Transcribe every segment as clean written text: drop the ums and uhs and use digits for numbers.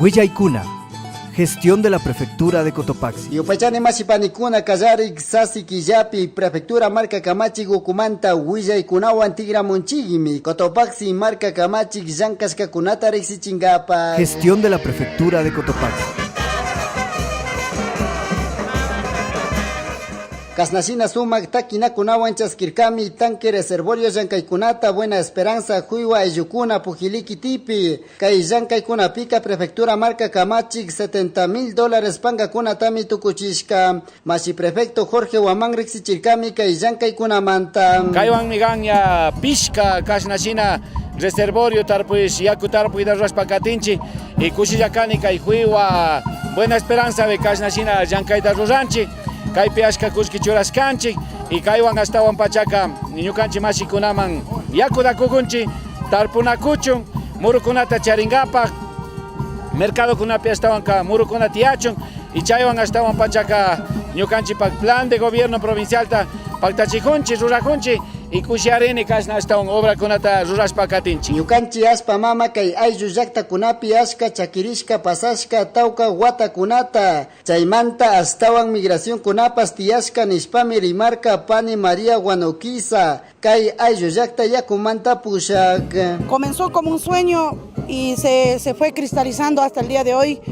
Huillaykuna, gestión de la prefectura de Cotopaxi. Yupachani Mashipanikuna, Kallarik, Sasi, Killapi, prefectura Marca Camachi, Gucumanta, Huillaykunawan Tigramonchigimi, Cotopaxi, Marca Camachi, Llankasca Kunata, Rexichingapa. Gestión de la prefectura de Cotopaxi. Kasnashina sumak takinakunawan chaskirkami tanque reservorio llankaykunata Buena Esperanza Huiwa Ayukuna Pujiliki Tipi kay llankaykunapika prefectura Marca Camachik $70,000 pangakunatami tukuchishka mashi prefecto Jorge Huamán riksichirkami kay llankaykunamanta kaywan migaña pishka kasnashina reservorio tarpuish yaku tarpuy darras pakatinchi y kushillakani kay Huiwa Buena Esperanza de kasnashina llankayta ruranchi kaypi ashka kushki churaskanchik y kaywan astawan pachaka ñukanchik mashikunaman yakuda kukunchik tarpunakuchun murukunata charingapaq mercadokunapi astawan murukuna tiyachun y chaywan astawan pachaka ñukanchikpak plan de gobierno provincialta pactachikunchik rurakunchik y kushiarini kasna astawan obrakunata rurashpa katinchik. Ñukanchik aspa mama kay ayllu llaqtakunapi ashka chakirishka pasashka tawka watakunata chaymanta astawan migración kunapas tiyashka nishpami rimarka pani María Guanoquiza kay ayllu llaqta yakumanta pushak. Comenzó como un sueño y se fue cristalizando hasta el día de hoy,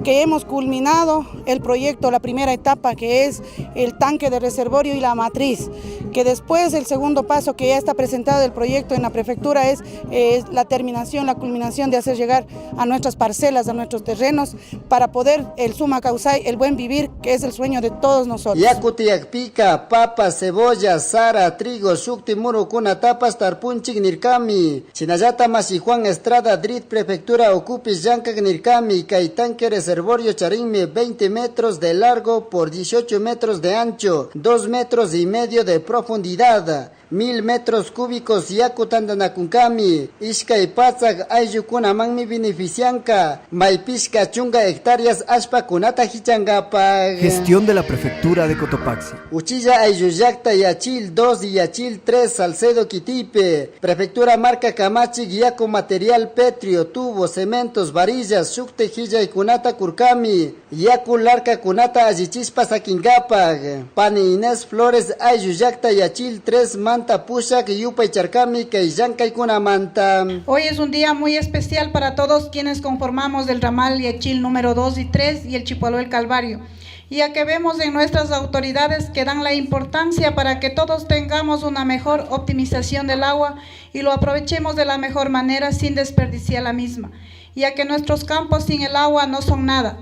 que hemos culminado el proyecto, la primera etapa, que es el tanque de reservorio y la matriz, que después el segundo paso que ya está presentado del proyecto en la prefectura es la terminación, la culminación de hacer llegar a nuestras parcelas, a nuestros terrenos, para poder el suma causai, el buen vivir, que es el sueño de todos nosotros. Yakutiakpika, papa, cebolla, sara, trigo, shukti, murukuna, tapas, tarpunchik, nirkami, chinayata, masi Juan Estrada, Drit, prefectura, ocupis, yankak, nirkami, kay tanque reservorio charinme 20 metros de largo por 18 metros de ancho, 2 metros y medio de profundidad, 1000 metros cúbicos yakutandanakunkami, ishkay patzak ayllukunamanmi beneficianka, maypishka chunga hectáreas ashpakunata hichangapa. Gestión de la prefectura de Cotopaxi. Uchilla Aylluyacta Yachil 2 y Yachil 3 Salcedo Quitipe, prefectura Marca Camachi Yaku material petrio, tubo, cementos, varillas, shukte hilla y kunata kurkami, Yaku larca kunata allichispa sakingapag, Pani Inés Flores Aylluyacta Yachil 3 Manta Pushak Yupa y Charkami Keiyanka y Kunamanta. Hoy es un día muy especial para todos quienes conformamos el ramal Yachil número 2 y 3 y el Chipoló el Calvario, ya que vemos en nuestras autoridades que dan la importancia para que todos tengamos una mejor optimización del agua y lo aprovechemos de la mejor manera sin desperdiciar la misma, ya que nuestros campos sin el agua no son nada.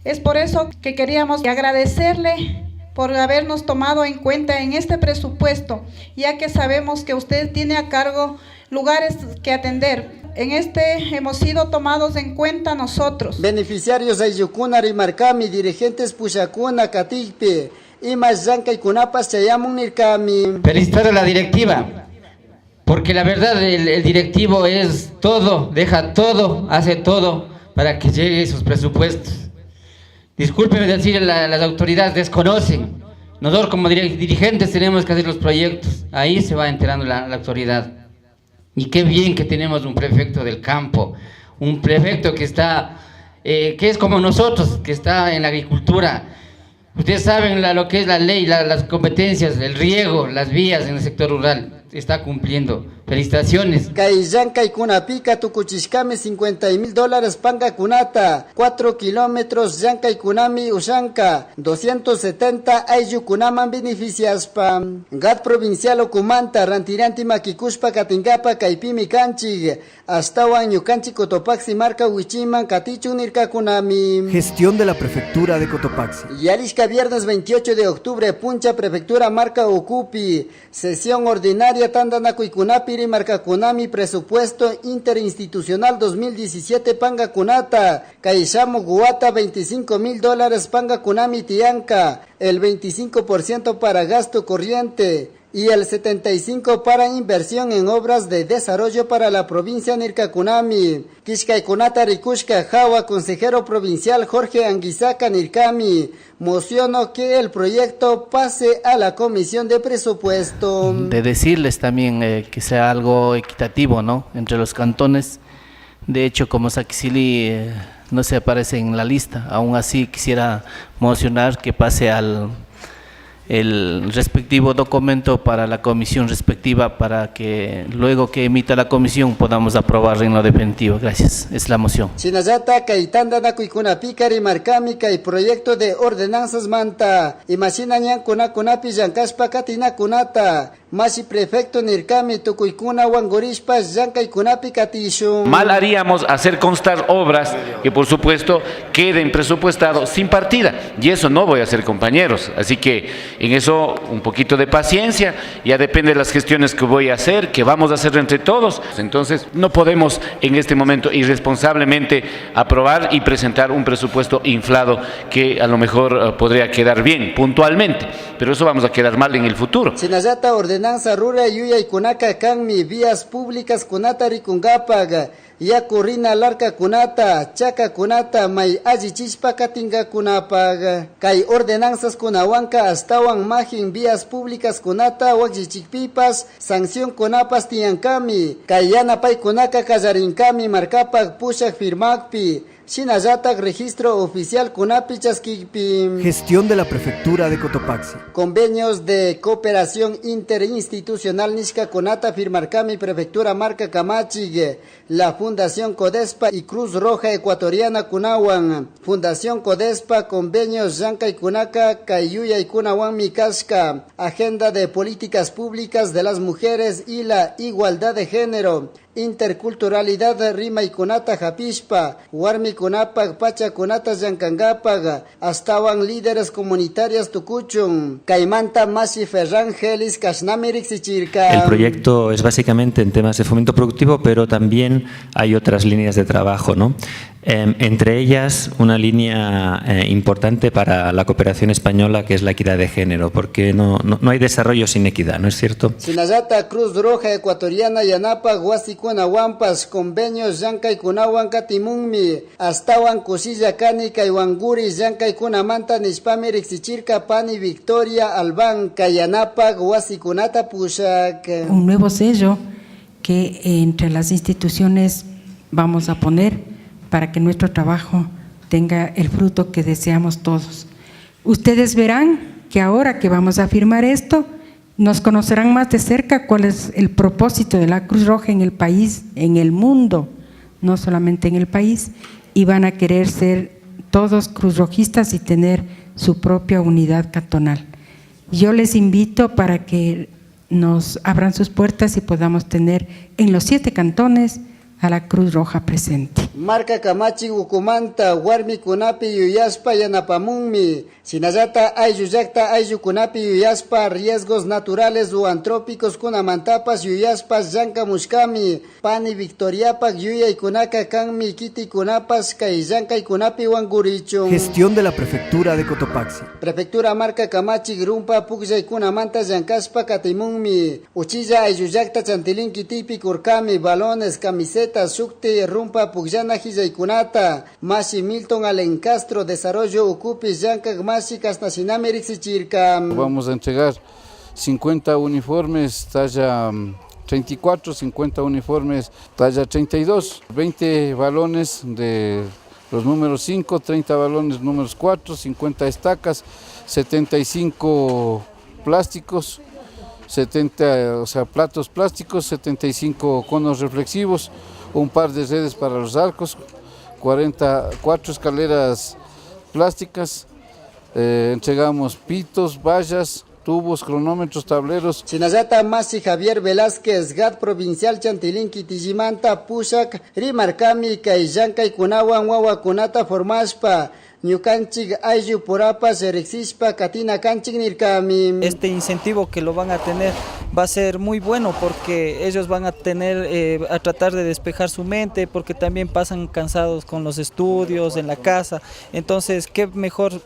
Es por eso que queríamos agradecerle por habernos tomado en cuenta en este presupuesto, ya que sabemos que usted tiene a cargo lugares que atender. En este hemos sido tomados en cuenta nosotros. Beneficiarios Ayyukuna Rimarkami, dirigentes Pushakuna Katikpe, Imas Yanka y Kunapas Chayamun Nirkami. Felicitar a la directiva, porque la verdad el directivo es todo, deja todo, hace todo para que llegue esos presupuestos. Discúlpeme decir, las autoridades desconocen. Nosotros como dirigentes tenemos que hacer los proyectos, ahí se va enterando la autoridad. Y qué bien que tenemos un prefecto del campo, un prefecto que está, que es como nosotros, que está en la agricultura. Ustedes saben lo que es la ley, las competencias, el riego, las vías en el sector rural. Está cumpliendo. Felicitaciones. Kaiyanka y Kunapika tukuchishkami $50,000 panga kunata, 4 kilómetros Yanka y Kunami Ushanka, 270 ayllu kunaman beneficiaspa. Gat provincial Okumanta, rantiranti makikushpa katingapa kaipimi kanchig, astawan ñukanchi Cotopaxi marca Huichiman katichun nirka kunami. Gestión de la prefectura de Cotopaxi. Yalishka viernes 28 de octubre, Puncha prefectura marca Ocupi, sesión ordinaria Tandanaku y Kunapi Marca Kunami, presupuesto interinstitucional 2017 Panga Kunata, Kaishamo Guata $25,000 Panga Kunami Tianca, el 25% para gasto corriente y el 75% para inversión en obras de desarrollo para la provincia Nirkakunami. Kishkaykunata Rikushka Jawa, consejero provincial Jorge Anguizaca Nirkami, mociono que el proyecto pase a la comisión de presupuesto. De decirles también que sea algo equitativo, ¿no?, entre los cantones. De hecho, como Saquicili no se aparece en la lista. Aún así quisiera mocionar que pase al el respectivo documento para la comisión respectiva para que luego que emita la comisión podamos aprobar en lo definitivo. Gracias. Es la moción. Chinayata kaitanda na kuikuna pikari markami kai proyecto de ordenanzas manta. Imagina nyan kunapi yankaspa katina kunata. Masi prefecto nirkami tukuykuna wangorishpas yankay kunapi katishun. Mal haríamos hacer constar obras que por supuesto queden presupuestados sin partida. Y eso no voy a hacer, compañeros. Así que en eso un poquito de paciencia. Ya depende de las gestiones que voy a hacer, que vamos a hacer entre todos. Entonces no podemos en este momento irresponsablemente aprobar y presentar un presupuesto inflado que a lo mejor podría quedar bien puntualmente. Pero eso vamos a quedar mal en el futuro. Sinayata ordenanza rura yuya y kunaka kanmi vías públicas kunata rikungapaga. Ya kurina larka kunata, chaka kunata, may ajichispa katinga kunapaga. Kay ordenanzas kunawanka astawan majin vías públicas kunata, wajichikpipas, sanción kunapas tiyankami. Kay yanapay kunaka kallarinkami markapag pushak firmakpi. Shinayata registro oficial kunapi chaskipi. Gestión de la Prefectura de Cotopaxi. Convenios de cooperación interinstitucional Nishka Konata firmarkami Prefectura Marca Kamachig, la Fundación Codespa y Cruz Roja Ecuatoriana Kunawan. Fundación Codespa, convenios Yanka y Kunaka, Kayuya y Kunawan Mikashka. Agenda de políticas públicas de las mujeres y la igualdad de género. Interculturalidad de Rima y Kunata Japishpa, Warmi Kunapag, Pacha Kunata Yankangapag, Astawan líderes comunitarias Tucuchun, Caimanta Masi Ferrangelis, Kashnamirik Sichirka. El proyecto es básicamente en temas de fomento productivo, pero también hay otras líneas de trabajo, ¿no? Entre ellas, una línea importante para la cooperación española, que es la equidad de género, porque no hay desarrollo sin equidad, ¿no es cierto? Sinayata Cruz Roja Ecuatoriana Yanapa Guasikuna Wampas, convenios Yankay Kunawan Katimunmi, Astawan Kusilla Kani Kaiwanguri Yankay Kunamanta Nispamirik Sichirka Pani Victoria Albán Kayanapa Guasikunata Pushak. Un nuevo sello que entre las instituciones vamos a poner para que nuestro trabajo tenga el fruto que deseamos todos. Ustedes verán que ahora que vamos a firmar esto, nos conocerán más de cerca cuál es el propósito de la Cruz Roja en el país, en el mundo, no solamente en el país, y van a querer ser todos cruzrojistas y tener su propia unidad cantonal. Yo les invito para que nos abran sus puertas y podamos tener en los 7 cantones a la Cruz Roja presente. Marca Kamachi Ukumanta, Warmi Kunapi Yuyaspa Yanapamunmi, Sinayata Ayuyakta Ayukunapi Yuyaspa, riesgos naturales o antrópicos Kunamantapas Yuyaspas Yanka Mushkami, Pani Victoriapak Yuya y Kunaka Kanmi Kiti Kunapas Kaiyanka y Kunapi Wangurichun. Gestión de la Prefectura de Cotopaxi. Prefectura Marca Kamachi Grumpa Pukya y Kunamanta Yankaspa Katimunmi, Uchilla Ayuyakta Chantilinki Tipi Kurkami, balones, camisetas, Sukti, Rumpa, Pugyana, Hijaykunata, Masi Milton, Alencastro, Desarrollo, Ucupi, Yanka, Masi, Casnacinami, Rixichirka. Vamos a entregar 50 uniformes talla 34, 50 uniformes talla 32, 20 balones de los números 5, 30 balones números 4, 50 estacas, 75 plásticos, 70, o sea, platos plásticos, 75 conos reflexivos, un par de redes para los arcos, 4 escaleras plásticas, entregamos pitos, vallas, tubos, cronómetros, tableros. Sinayata Masi Javier Velázquez, GAT Provincial Chantilinki Tijimanta, Pushak, Rimarkami, Kaiyanka y Kunawan, Wawakunata, Formashpa, Ñukanchik ayllu purapas erexispa katina kanchik nirkami. Este incentivo que lo van a tener va a ser muy bueno porque ellos van a tener a tratar de despejar su mente porque también pasan cansados con los estudios en la casa. Entonces qué mejor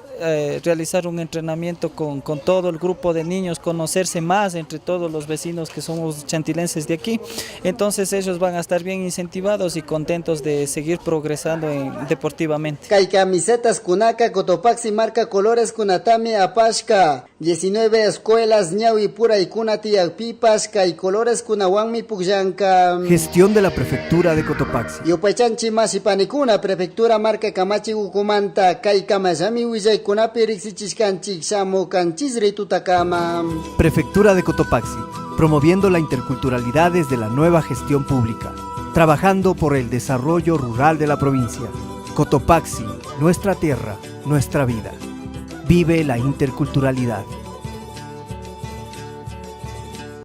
realizar un entrenamiento con todo el grupo de niños, conocerse más entre todos los vecinos que somos chantilenses de aquí. Entonces ellos van a estar bien incentivados y contentos de seguir progresando deportivamente. Kay camisetas kunaka Cotopaxi marca colores kunatami apashka. 19 escuelas ñawi pura y kunati pipashka y colores kunawanmi pugllanka. Gestión de la Prefectura de Cotopaxi. Yupaychanchi masipanikuna Prefectura marca Kamachi Ukumanta kay kamayami willaykunapi riksichishkanchik shamukanchisri tutakama. Prefectura de Cotopaxi, promoviendo la interculturalidad desde la nueva gestión pública, trabajando por el desarrollo rural de la provincia. Cotopaxi, nuestra tierra, nuestra vida. Vive la interculturalidad.